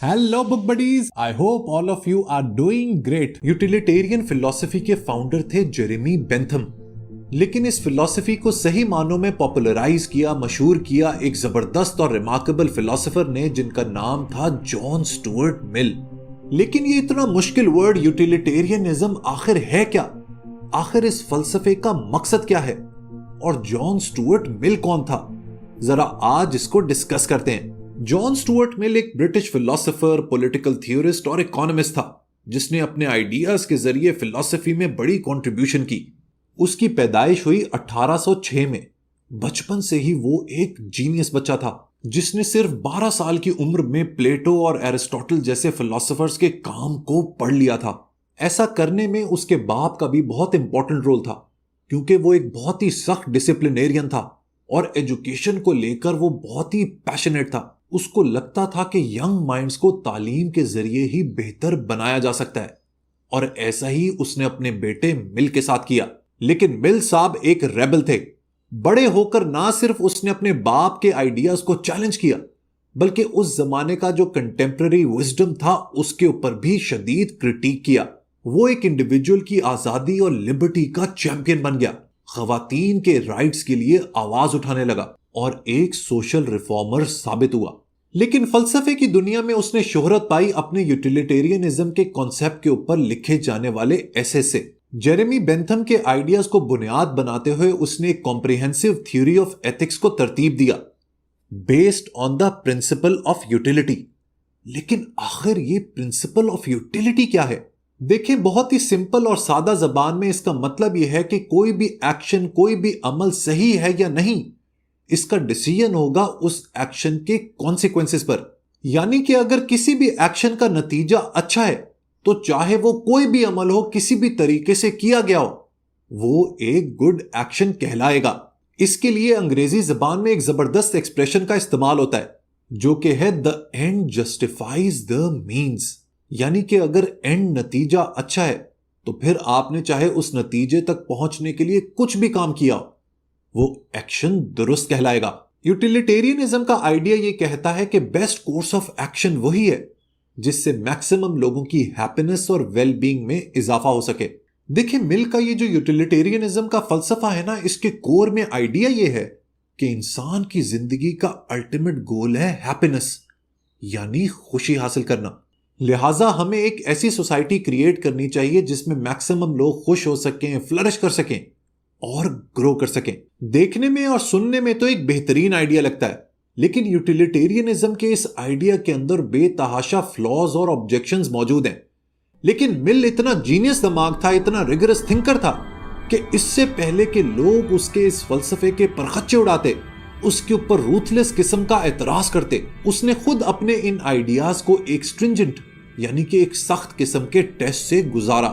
Hello book buddies, I hope all of you are doing great. Utilitarian philosophy के founder थे Jeremy Bentham. लेकिन इस philosophy को सही मानों में पॉपुलराइज किया, मशहूर किया एक जबरदस्त और रिमार्केबल फिलॉसफर ने, जिनका नाम था जॉन स्टुअर्ट मिल। लेकिन ये इतना मुश्किल वर्ड यूटिलिटेरियनिज्म आखिर है क्या? आखिर इस फलसफे का मकसद क्या है? और जॉन स्टुअर्ट मिल कौन था? जरा आज इसको डिस्कस करते हैं। जॉन स्टुअर्ट मिल एक ब्रिटिश फिलोसोफर, पॉलिटिकल थियोरिस्ट और इकोनॉमिस्ट था, जिसने अपने आइडियाज के जरिए फिलॉसफी में बड़ी कंट्रीब्यूशन की। उसकी पैदाइश हुई 1806 में। बचपन से ही वो एक जीनियस बच्चा था, जिसने सिर्फ 12 साल की उम्र में प्लेटो और एरिस्टोटल जैसे फिलोसोफर्स के काम को पढ़ लिया था। ऐसा करने में उसके बाप का भी बहुत इंपॉर्टेंट रोल था, क्योंकि वो एक बहुत ही सख्त डिसिप्लिनेरियन था और एजुकेशन को लेकर वो बहुत ही पैशनेट था। उसको लगता था कि यंग माइंड्स को तालीम के जरिए ही बेहतर बनाया जा सकता है, और ऐसा ही उसने अपने बेटे मिल के साथ किया। लेकिन मिल साहब एक रेबल थे। बड़े होकर ना सिर्फ उसने अपने बाप के आइडियाज को चैलेंज किया, बल्कि उस जमाने का जो कंटेम्प्रेरी विजडम था उसके ऊपर भी शदीद क्रिटिक किया। वो एक इंडिविजुअल की आजादी और लिबर्टी का चैंपियन बन गया, खवातीन के राइट्स के लिए आवाज उठाने लगा और एक सोशल रिफॉर्मर साबित हुआ। लेकिन फलसफे की दुनिया में उसने शोहरत पाई अपने यूटिलिटेरियनिज्म के कॉन्सेप्ट के ऊपर लिखे जाने वाले एसे से। जेरेमी बेंथम के आइडियाज को बुनियाद बनाते हुए उसने एक कॉम्प्रिहेंसिव थ्योरी ऑफ एथिक्स को तरतीब दिया, based on the principle of utility. लेकिन आखिर ये प्रिंसिपल ऑफ यूटिलिटी क्या है? देखें, बहुत ही सिंपल और सादा जबान में इसका मतलब यह है कि कोई भी एक्शन, कोई भी अमल सही है या नहीं, इसका डिसीजन होगा उस एक्शन के कॉन्सिक्वेंसेस पर। यानी कि अगर किसी भी एक्शन का नतीजा अच्छा है, तो चाहे वो कोई भी अमल हो, किसी भी तरीके से किया गया हो, वो एक गुड एक्शन कहलाएगा। इसके लिए अंग्रेजी जबान में एक जबरदस्त एक्सप्रेशन का इस्तेमाल होता है, जो कि है the end justifies the means. यानी कि अगर एंड नतीजा अच्छा है, तो फिर आपने चाहे उस नतीजे तक पहुंचने के लिए कुछ भी काम किया हो, वो एक्शन दुरुस्त कहलाएगा। यूटिलिटेरियनिज्म का आइडिया ये कहता है कि बेस्ट कोर्स ऑफ एक्शन वही है जिससे मैक्सिमम लोगों की हैप्पीनेस और वेलबींग में इजाफा हो सके। देखिए, मिल का ये जो यूटिलिटेरियनिज्म का फलसफा है ना, इसके कोर में आइडिया ये है कि इंसान की जिंदगी का अल्टीमेट गोल है हैप्पीनेस, यानी खुशी हासिल करना। लिहाजा हमें एक ऐसी सोसाइटी क्रिएट करनी चाहिए जिसमें मैक्सिमम लोग खुश हो सकें, फ्लरिश कर सकें और ग्रो कर सकें। देखने में और सुनने में तो एक बेहतरीन आइडिया लगता है, लेकिन यूटिलिटेरियनिज्म के इस आइडिया के अंदर बेतहाशा फ्लॉज और ऑब्जेक्शंस मौजूद हैं। लेकिन मिल इतना जीनियस दिमाग था, इतना रिगरस थिंकर था, कि इससे पहले कि लोग उसके इस फलसफे के परखच्चे उड़ाते, उसके ऊपर रूथलेस किस्म का एतराज करते, उसने खुद अपने इन आइडियाज को एक स्ट्रिंजेंट यानी कि एक सख्त किस्म के टेस्ट से गुजारा।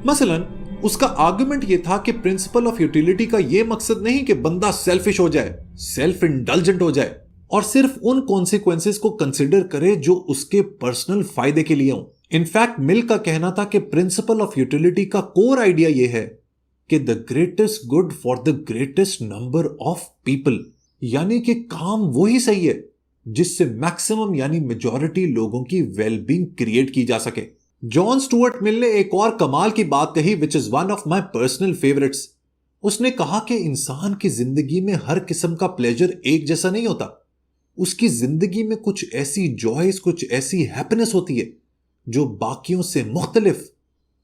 मसलन उसका आर्गुमेंट यह था कि प्रिंसिपल ऑफ यूटिलिटी का यह मकसद नहीं कि बंदा सेल्फिश हो जाए, सेल्फ इंडल्जेंट हो जाए और सिर्फ उन कॉन्सिक्वेंसेस को कंसिडर करे जो उसके पर्सनल फायदे के लिए हो। इनफैक्ट मिल का कहना था कि प्रिंसिपल ऑफ यूटिलिटी का कोर आइडिया यह है कि the greatest good for the greatest number of people, यानी कि काम वही सही है जिससे मैक्सिमम यानी मेजॉरिटी लोगों की वेलबींग क्रिएट की जा सके। जॉन स्टुअर्ट मिल ने एक और कमाल की बात कही, which is one of my personal favourites. उसने कहा कि इंसान की जिंदगी में हर किस्म का प्लेजर एक जैसा नहीं होता। उसकी जिंदगी में कुछ ऐसी जॉयस, कुछ ऐसी हैप्पीनेस होती है जो बाकियों से मुख्तलिफ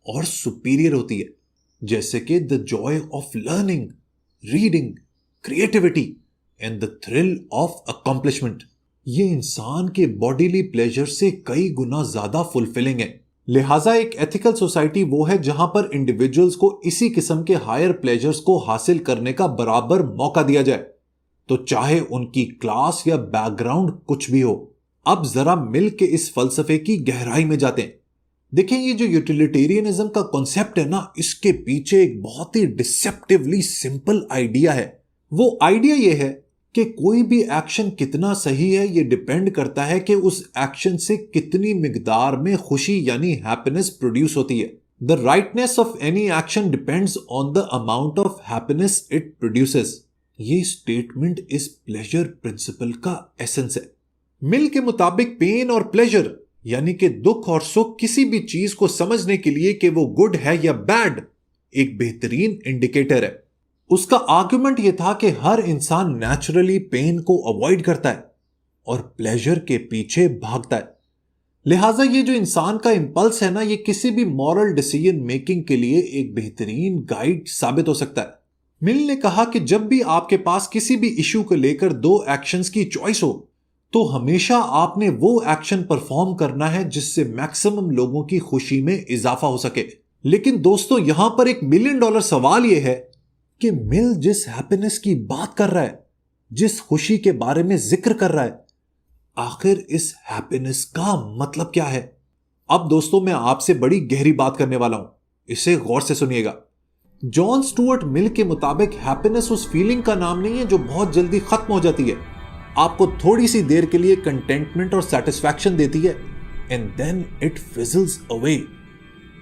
और सुपीरियर होती है, जैसे कि the Joy of learning, reading, creativity and the thrill of accomplishment. ये इंसान के बॉडीली प्लेजर से कई गुना ज्यादा फुलफिलिंग है। लिहाजा एक एथिकल सोसाइटी वो है जहां पर इंडिविजुअल्स को इसी किस्म के हायर प्लेजर्स को हासिल करने का बराबर मौका दिया जाए, तो चाहे उनकी क्लास या बैकग्राउंड कुछ भी हो। अब जरा मिल के इस फलसफे की गहराई में जाते हैं। देखें, ये जो यूटिलिटेरियनिज्म का कॉन्सेप्ट है ना, इसके पीछे एक बहुत ही डिसेप्टिवली सिंपल आइडिया है। वो आइडिया ये है कि कोई भी एक्शन कितना सही है ये डिपेंड करता है कि उस एक्शन से कितनी मिकदार में खुशी यानी हैप्पीनेस प्रोड्यूस होती है। The rightness of any action depends on the amount of happiness it produces. ये स्टेटमेंट इस प्लेजर प्रिंसिपल का एसेंस है। मिल के मुताबिक पेन और प्लेजर यानी कि दुख और सुख किसी भी चीज को समझने के लिए कि वो गुड है या बैड एक बेहतरीन इंडिकेटर है। उसका आर्गुमेंट यह था कि हर इंसान नेचुरली पेन को अवॉइड करता है और प्लेजर के पीछे भागता है। लिहाजा ये जो इंसान का इंपल्स है ना, ये किसी भी मॉरल डिसीजन मेकिंग के लिए एक बेहतरीन गाइड साबित हो सकता है। मिल ने कहा कि जब भी आपके पास किसी भी इशू को लेकर दो एक्शंस की चॉइस हो तो हमेशा आपने वो एक्शन परफॉर्म करना है जिससे मैक्सिमम लोगों की खुशी में इजाफा हो सके। लेकिन दोस्तों, यहां पर एक $1 मिलियन सवाल यह है कि मिल जिस हैप्पीनेस की बात कर रहा है, जिस खुशी के बारे में जिक्र कर रहा है, आखिर इस हैप्पीनेस का मतलब क्या है? अब दोस्तों, मैं आपसे बड़ी गहरी बात करने वाला हूं, इसे गौर से सुनिएगा। जॉन स्टुअर्ट मिल के मुताबिक हैप्पीनेस उस फीलिंग का नाम नहीं है जो बहुत जल्दी खत्म हो जाती है, आपको थोड़ी सी देर के लिए कंटेंटमेंट और सेटिस्फैक्शन देती है एंड देन इट फिजल्स अवे।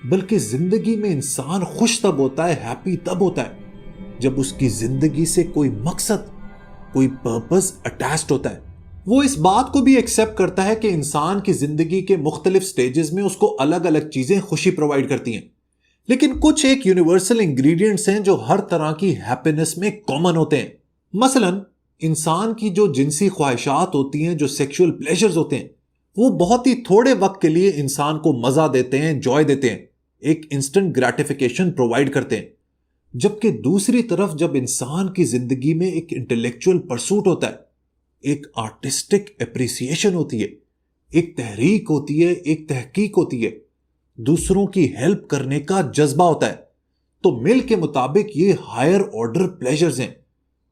बल्कि जिंदगी में इंसान खुश तब होता है, हैप्पी तब होता है जब उसकी जिंदगी से कोई मकसद, कोई पर्पस अटैच्ड होता है। वो इस बात को भी एक्सेप्ट करता है कि इंसान की जिंदगी के मुख्तलिफ स्टेजेस में उसको अलग अलग चीजें खुशी प्रोवाइड करती हैं, लेकिन कुछ एक यूनिवर्सल इंग्रेडिएंट्स हैं जो हर तरह की हैप्पीनेस में कॉमन होते हैं। मसलन इंसान की जो जिनसी ख्वाहिशात होती हैं, जो सेक्सुअल प्लेजर्स होते हैं, वो बहुत ही थोड़े वक्त के लिए इंसान को मजा देते हैं, जॉय देते हैं, एक इंस्टेंट ग्रेटिफिकेशन प्रोवाइड करते हैं। जबकि दूसरी तरफ जब इंसान की जिंदगी में एक इंटेलेक्चुअल परसूट होता है, एक आर्टिस्टिक एप्रिसिएशन होती है, एक तहरीक होती है, एक तहकीक होती है, दूसरों की हेल्प करने का जज्बा होता है, तो मिल के मुताबिक ये हायर ऑर्डर प्लेजर्स हैं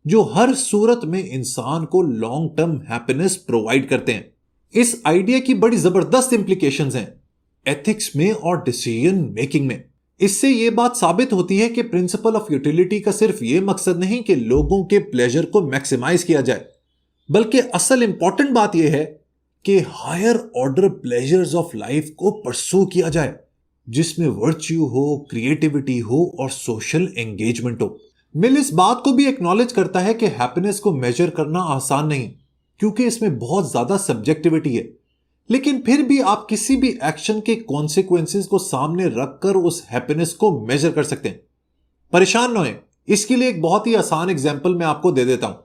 जो हर सूरत में इंसान को लॉन्ग टर्म हैप्पीनेस प्रोवाइड करते हैं। इस आइडिया की बड़ी जबरदस्त इंप्लीकेशंस हैं एथिक्स में और डिसीजन मेकिंग में। इससे यह बात साबित होती है कि प्रिंसिपल ऑफ यूटिलिटी का सिर्फ यह मकसद नहीं कि लोगों के प्लेजर को मैक्सिमाइज किया जाए, बल्कि असल इंपॉर्टेंट बात यह है कि higher order pleasures of life को परसू किया जाए, जिसमें वर्च्यू हो, क्रिएटिविटी हो और सोशल एंगेजमेंट हो। मिल इस बात को भी एक्नॉलेज करता है कि हैप्पीनेस को मेजर करना आसान नहीं, क्योंकि इसमें बहुत ज्यादा सब्जेक्टिविटी है। लेकिन फिर भी आप किसी भी एक्शन के कॉन्सिक्वेंसेस को सामने रखकर उस हैप्पीनेस को मेजर कर सकते हैं। परेशान न होएं, इसके लिए एक बहुत ही आसान एग्जांपल मैं आपको दे देता हूं।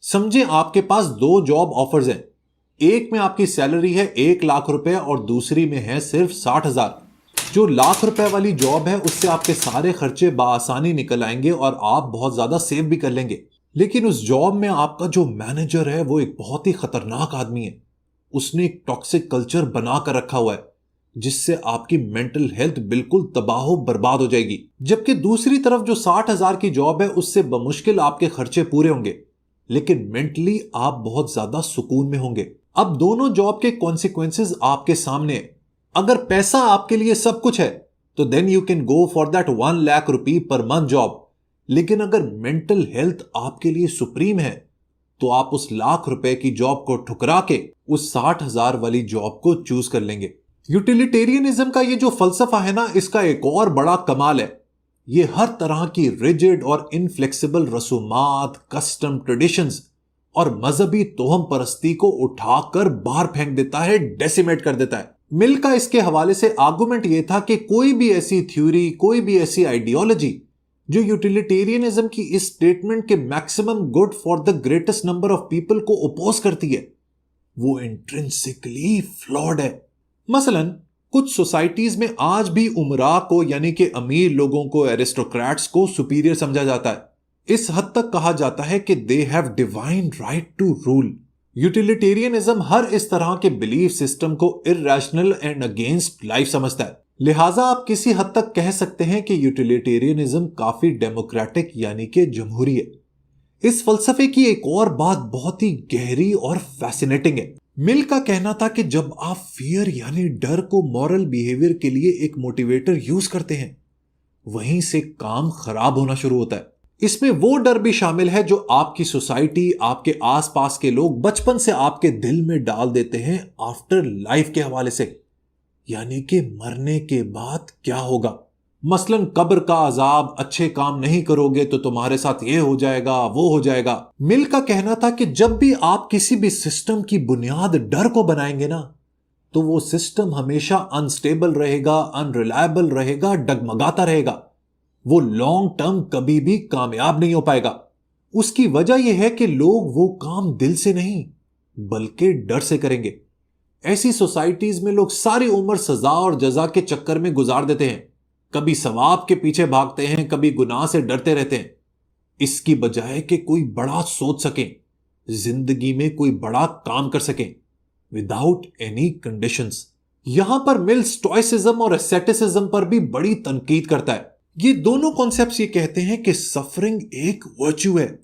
समझे आपके पास 2 जॉब ऑफर्स हैं, एक में आपकी सैलरी है 1 लाख रुपए और दूसरी में है सिर्फ 60,000। जो लाख रुपए वाली जॉब है उससे आपके सारे खर्चे बआसानी निकल आएंगे और आप बहुत ज्यादा सेव भी कर लेंगे। लेकिन उस जॉब में आपका जो मैनेजर है वो एक बहुत ही खतरनाक आदमी है। उसने एक टॉक्सिक कल्चर बना कर रखा हुआ है जिससे आपकी मेंटल हेल्थ बिल्कुल तबाह बर्बाद हो जाएगी। जबकि दूसरी तरफ जो 60,000 की जॉब है उससे बमुश्किल आपके खर्चे पूरे होंगे, लेकिन मेंटली आप बहुत ज्यादा सुकून में होंगे। अब दोनों जॉब के कॉन्सिक्वेंसेस आपके सामने है। अगर पैसा आपके लिए सब कुछ है तो then you can go for that 1 lakh rupee per month job. लेकिन अगर मेंटल हेल्थ आपके लिए सुप्रीम है तो आप उस लाख रुपए की जॉब को ठुकरा के उस 60,000 वाली जॉब को चूज कर लेंगे। यूटिलिटेरियनिज्म का ये जो फलसफा है ना, इसका एक और बड़ा कमाल है, ये हर तरह की रिजिड और इनफ्लेक्सिबल रसूमात, कस्टम, ट्रेडिशंस और मजहबी तोहम परस्ती को उठाकर बाहर फेंक देता है, डेसिमेट कर देता है। मिल का इसके हवाले से आर्गुमेंट यह था कि कोई भी ऐसी थ्योरी, कोई भी ऐसी आइडियोलॉजी जो यूटिलिटेरियनिज्म की इस स्टेटमेंट के maximum good for the greatest number of people को ओपोज करती है, वो इंट्रिंसिकली फ्लॉड है। मसलन कुछ सोसाइटीज में आज भी उमरा को यानी कि अमीर लोगों को, एरिस्टोक्रेट्स को सुपीरियर समझा जाता है। इस हद तक कहा जाता है कि they have divine right to rule. Utilitarianism हर इस तरह के बिलीफ सिस्टम को इरैशनल एंड अगेंस्ट लाइफ समझता है। लिहाजा आप किसी हद तक कह सकते हैं कि यूटिलिटेरियनिज्म काफी डेमोक्रेटिक यानी कि जमहूरी है। इस फलसफे की एक और बात बहुत ही गहरी और फैसिनेटिंग है। मिल का कहना था कि जब आप फियर यानी डर को मॉरल बिहेवियर के लिए एक मोटिवेटर यूज करते हैं, वहीं से काम खराब होना शुरू होता है। इसमें वो डर भी शामिल है जो आपकी सोसाइटी, आपके आसपास के लोग बचपन से आपके दिल में डाल देते हैं आफ्टर लाइफ के हवाले से, यानी कि मरने के बाद क्या होगा। मसलन कब्र का अजाब, अच्छे काम नहीं करोगे तो तुम्हारे साथ ये हो जाएगा, वो हो जाएगा। मिल का कहना था कि जब भी आप किसी भी सिस्टम की बुनियाद डर को बनाएंगे ना, तो वो सिस्टम हमेशा अनस्टेबल रहेगा, अनरिलायबल रहेगा, डगमगाता रहेगा। वो लॉन्ग टर्म कभी भी कामयाब नहीं हो पाएगा। उसकी वजह यह है कि लोग वो काम दिल से नहीं बल्कि डर से करेंगे। ऐसी सोसाइटीज में लोग सारी उम्र सजा और जजा के चक्कर में गुजार देते हैं, कभी सवाब के पीछे भागते हैं, कभी गुनाह से डरते रहते हैं। इसकी बजाय कि कोई बड़ा सोच सकें, जिंदगी में कोई बड़ा काम कर सकें विदाउट एनी कंडीशंस। यहां पर मिल स्टोइसिज्म और एसेटिसिज्म पर भी बड़ी तनकीद करता है। ये दोनों कॉन्सेप्ट्स ये कहते हैं कि सफरिंग एक वर्च्यू है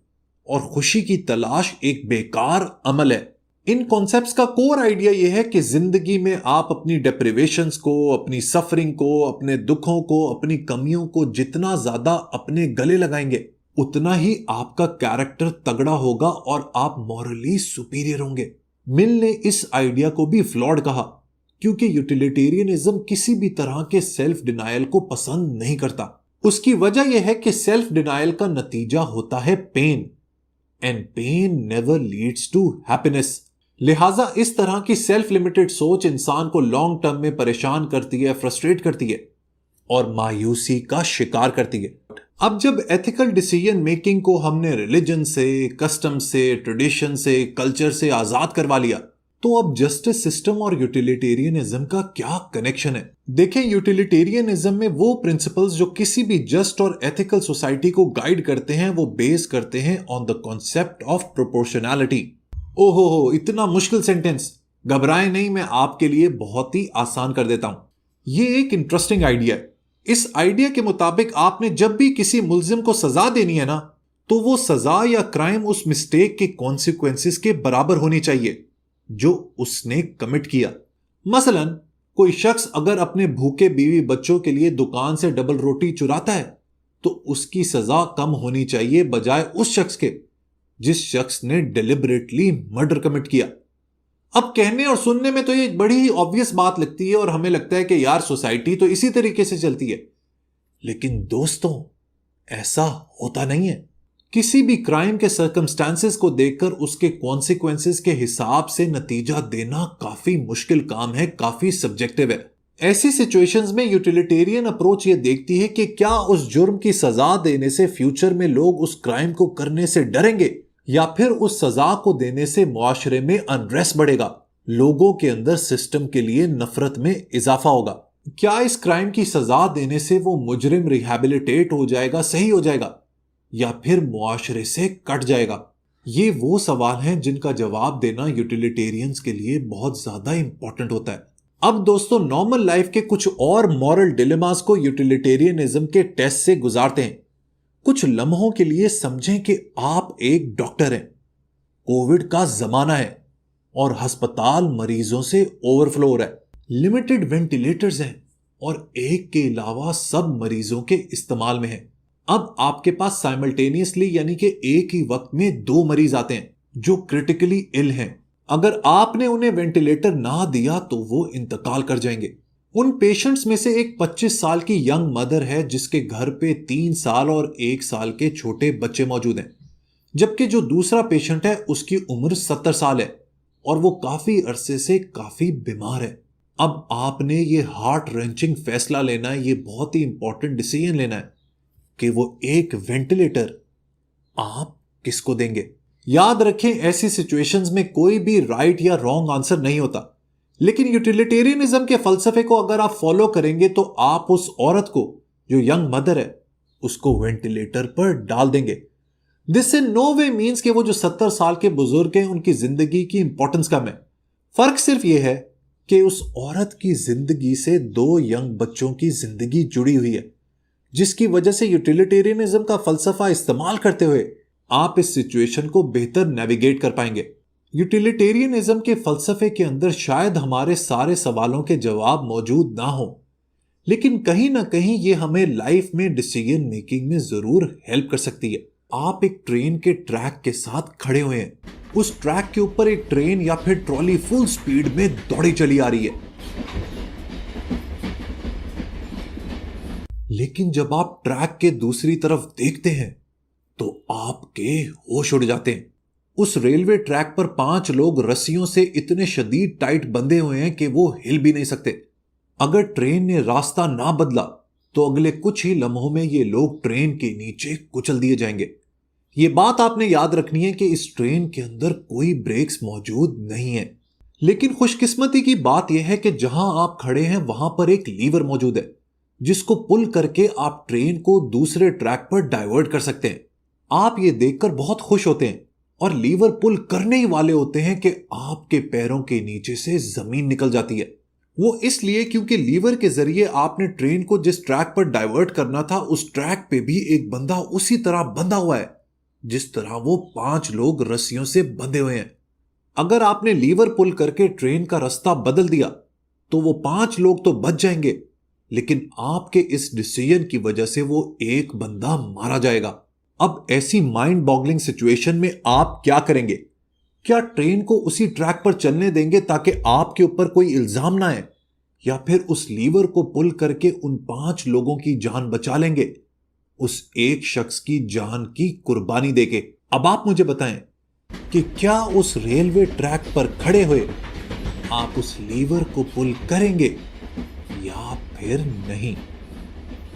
और खुशी की तलाश एक बेकार अमल है। इन कॉन्सेप्ट्स का कोर आइडिया यह है कि जिंदगी में आप अपनी डेप्रिवेशंस को, अपनी सफरिंग को, अपने दुखों को, अपनी कमियों को जितना ज्यादा अपने गले लगाएंगे उतना ही आपका कैरेक्टर तगड़ा होगा और आप मॉरली सुपीरियर होंगे। मिल ने इस आइडिया को भी फ्लॉड कहा क्योंकि यूटिलिटेरियनिज्म किसी भी तरह के सेल्फ डिनायल को पसंद नहीं करता। उसकी वजह यह है कि सेल्फ डिनायल का नतीजा होता है pain, and pain never leads to happiness. लिहाजा इस तरह की सेल्फ लिमिटेड सोच इंसान को लॉन्ग टर्म में परेशान करती है, फ्रस्ट्रेट करती है और मायूसी का शिकार करती है। अब जब एथिकल डिसीजन मेकिंग को हमने रिलीजन से, कस्टम से, ट्रेडिशन से, कल्चर से आजाद करवा लिया, तो अब जस्टिस सिस्टम और यूटिलिटेरियनिज्म का क्या कनेक्शन है? देखें, यूटिलिटेरियनिज्म में वो प्रिंसिपल्स जो किसी भी जस्ट और एथिकल सोसाइटी को गाइड करते हैं वो बेस करते हैं on the concept of proportionality. ओहो, इतना मुश्किल सेंटेंस, घबराएं नहीं, मैं आपके लिए बहुत ही आसान कर देता हूं। ये एक इंटरेस्टिंग आइडिया है। इस आइडिया के मुताबिक आपने जब भी किसी मुल्जिम को सजा देनी है ना, तो वो सजा या क्राइम उस मिस्टेक के कॉन्सिक्वेंसेस के बराबर होनी चाहिए जो उसने कमिट किया। मसलन कोई शख्स अगर अपने भूखे बीवी बच्चों के लिए दुकान से डबल रोटी चुराता है तो उसकी सजा कम होनी चाहिए बजाय उस शख्स के जिस शख्स ने डिलिबरेटली मर्डर कमिट किया। अब कहने और सुनने में तो ये बड़ी ही ऑब्वियस बात लगती है और हमें लगता है कि यार सोसाइटी तो इसी तरीके से चलती है, लेकिन दोस्तों ऐसा होता नहीं है। किसी भी क्राइम के सर्कमस्टांसेस को देखकर उसके कॉन्सिक्वेंसेस के हिसाब से नतीजा देना काफी मुश्किल काम है, काफी सब्जेक्टिव है। ऐसी सिचुएशंस में यूटिलिटेरियन अप्रोच ये देखती है कि क्या उस जुर्म की सजा देने से फ्यूचर में लोग उस क्राइम को करने से डरेंगे या फिर उस सजा को देने से मुआशरे में अनरेस्ट बढ़ेगा, लोगों के अंदर सिस्टम के लिए नफरत में इजाफा होगा। क्या इस क्राइम की सजा देने से वो मुजरिम रिहैबिलिटेट हो जाएगा, सही हो जाएगा, या फिर मुआशरे से कट जाएगा? ये वो सवाल हैं जिनका जवाब देना यूटिलिटेरियंस के लिए बहुत ज्यादा इंपॉर्टेंट होता है। अब दोस्तों नॉर्मल लाइफ के कुछ और मॉरल डिलेमास को यूटिलिटेरियनिज्म के टेस्ट से गुजारते हैं। कुछ लम्हों के लिए समझें कि आप एक डॉक्टर हैं, कोविड का जमाना है और अस्पताल मरीजों से ओवरफ्लो हो रहा है, लिमिटेड वेंटिलेटर्स हैं और एक के अलावा सब मरीजों के इस्तेमाल में हैं। अब आपके पास साइमल्टेनियसली यानी कि एक ही वक्त में 2 मरीज आते हैं जो क्रिटिकली इल हैं। अगर आपने उन्हें वेंटिलेटर ना दिया तो वो इंतकाल कर जाएंगे। उन पेशेंट्स में से एक 25 साल की यंग मदर है जिसके घर पे 3 साल और 1 साल के छोटे बच्चे मौजूद हैं, जबकि जो दूसरा पेशेंट है उसकी उम्र 70 साल है और वो काफी अरसे से काफी बीमार है। अब आपने ये हार्ट रेंचिंग फैसला लेना है, ये बहुत ही इंपॉर्टेंट डिसीजन लेना है कि वो एक वेंटिलेटर आप किसको देंगे। याद रखें, ऐसी सिचुएशंस में कोई भी राइट या रॉन्ग आंसर नहीं होता, लेकिन यूटिलिटेरियनिज्म के फलसफे को अगर आप फॉलो करेंगे तो आप उस औरत को जो यंग मदर है उसको वेंटिलेटर पर डाल देंगे। This in no way means कि वो जो 70 साल के बुजुर्ग हैं उनकी जिंदगी की इंपॉर्टेंस कम है। फर्क सिर्फ यह है कि उस औरत की जिंदगी से 2 यंग बच्चों की जिंदगी जुड़ी हुई है, जिसकी वजह से यूटिलिटेरियनिज्म का फलसफा इस्तेमाल करते हुए आप इस सिचुएशन को बेहतर नेविगेट कर पाएंगे। यूटिलिटेरियनिज्म के फलसफे के अंदर शायद हमारे सारे सवालों के जवाब मौजूद ना हो, लेकिन कहीं ना कहीं ये हमें लाइफ में डिसीजन मेकिंग में जरूर हेल्प कर सकती है। आप एक ट्रेन के ट्रैक के साथ खड़े हुए हैं, उस ट्रैक के ऊपर एक ट्रेन या फिर ट्रॉली फुल स्पीड में दौड़ी चली आ रही है, लेकिन जब आप ट्रैक के दूसरी तरफ देखते हैं तो आपके होश उड़ जाते हैं। उस रेलवे ट्रैक पर 5 लोग रस्सियों से इतने शदीद टाइट बंधे हुए हैं कि वो हिल भी नहीं सकते। अगर ट्रेन ने रास्ता ना बदला तो अगले कुछ ही लम्हों में ये लोग ट्रेन के नीचे कुचल दिए जाएंगे। ये बात आपने याद रखनी है कि इस ट्रेन के अंदर कोई ब्रेक्स मौजूद नहीं है। लेकिन खुशकिस्मती की बात यह है कि जहां आप खड़े हैं वहां पर एक लीवर मौजूद है, जिसको पुल करके आप ट्रेन को दूसरे ट्रैक पर डाइवर्ट कर सकते हैं। आप ये देखकर बहुत खुश होते हैं और लीवर पुल करने ही वाले होते हैं कि आपके पैरों के नीचे से जमीन निकल जाती है। वो इसलिए क्योंकि लीवर के जरिए आपने ट्रेन को जिस ट्रैक पर डाइवर्ट करना था उस ट्रैक पे भी एक बंदा उसी तरह बंधा हुआ है जिस तरह वो 5 लोग रस्सियों से बंधे हुए हैं। अगर आपने लीवर पुल करके ट्रेन का रास्ता बदल दिया तो वो 5 लोग तो बच जाएंगे, लेकिन आपके इस डिसीजन की वजह से वो एक बंदा मारा जाएगा। अब ऐसी माइंड बॉगलिंग सिचुएशन में आप क्या करेंगे? क्या ट्रेन को उसी ट्रैक पर चलने देंगे ताकि आपके ऊपर कोई इल्जाम ना आए, या फिर उस लीवर को पुल करके उन 5 लोगों की जान बचा लेंगे, उस एक शख्स की जान की कुर्बानी देके? अब आप मुझे बताएं कि क्या उस रेलवे ट्रैक पर खड़े हुए आप उस लीवर को पुल करेंगे या फिर नहीं?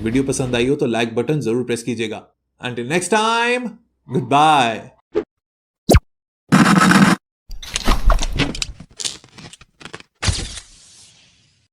वीडियो पसंद आई हो तो लाइक बटन जरूर प्रेस कीजिएगा। Until next time, goodbye.